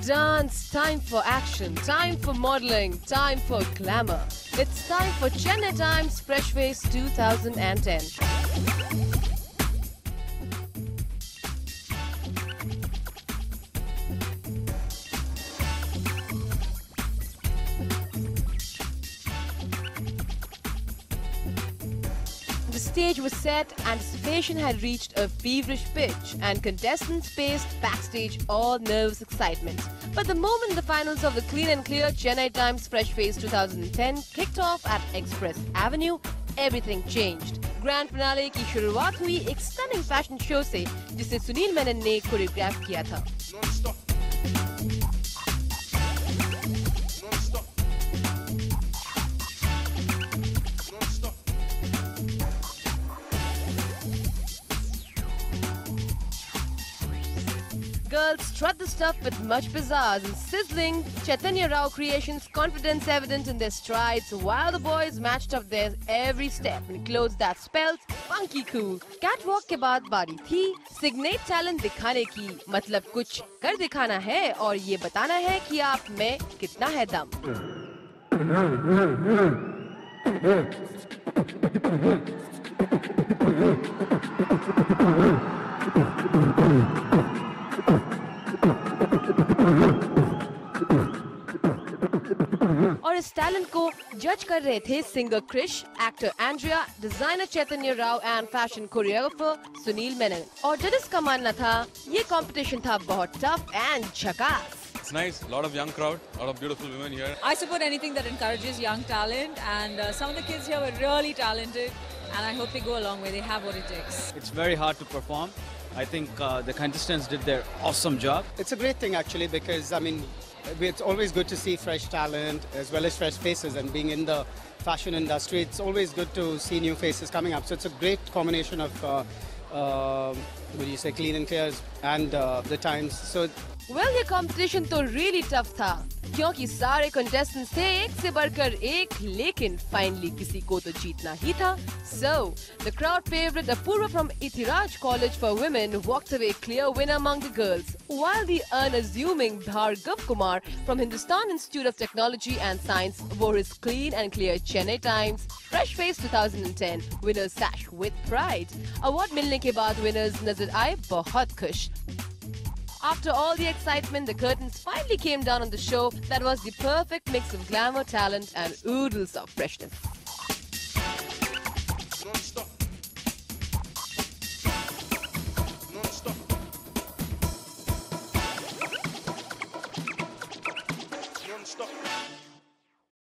dance, time for action, time for modeling, time for glamour. It's time for Chennai Times Fresh Face 2010. The stage was set, anticipation had reached a feverish pitch, and contestants paced backstage all nervous excitement. But the moment the finals of the Clean and Clear Chennai Times Fresh Face 2010 kicked off at Express Avenue, everything changed. Grand finale की शुरुआत हुई एक stunning fashion show से, जिसे सुनील मेनन ने choreograph किया था। Girls strut the stuff with much pizzazz and sizzling. Chaitanya Rao creations confidence evident in their strides, while the boys matched up their every step in clothes that spelled funky cool. Catwalk के बाद बारी थी signet talent दिखाने की, मतलब कुछ कर दिखाना है और ये बताना है कि आप में कितना है दम। और इस टैलेंट को जज कर रहे थे singer Krish, actor Andrea, designer Chaitanya Rao and fashion choreographer Sunil Menon. और जजेस का मानना था ये कंपटीशन था बहुत टफ एंड झकास। It's nice, a lot of young crowd, a lot of beautiful women here. I support anything that encourages young talent, and some of the kids here were really talented, and I hope they go a long way. They have what it takes. It's very hard to perform. I think the contestants did their awesome job. It's a great thing actually, because I mean, it's always good to see fresh talent as well as fresh faces, and being in the fashion industry, it's always good to see new faces coming up. So it's a great combination of what do you say, Clean and Clear and the Times. So Well, ये competition तो really tough था, क्योंकि सारे contestants थे एक से बढ़कर एक, लेकिन finally किसी को तो जीतना ही था। So, the crowd favorite Apurva from Ithiraj College for Women walked away clear winner among the girls, while the unassuming Bhargav Kumar from Hindustan Institute of Technology and Science wore his Clean and Clear Chennai Times Fresh Face 2010 winners sash with pride. Award मिलने के बाद winners नजर आए बहुत खुश। After all the excitement, the curtains finally came down on the show that was the perfect mix of glamour, talent, and oodles of freshness. Non-stop. Non-stop. Non-stop.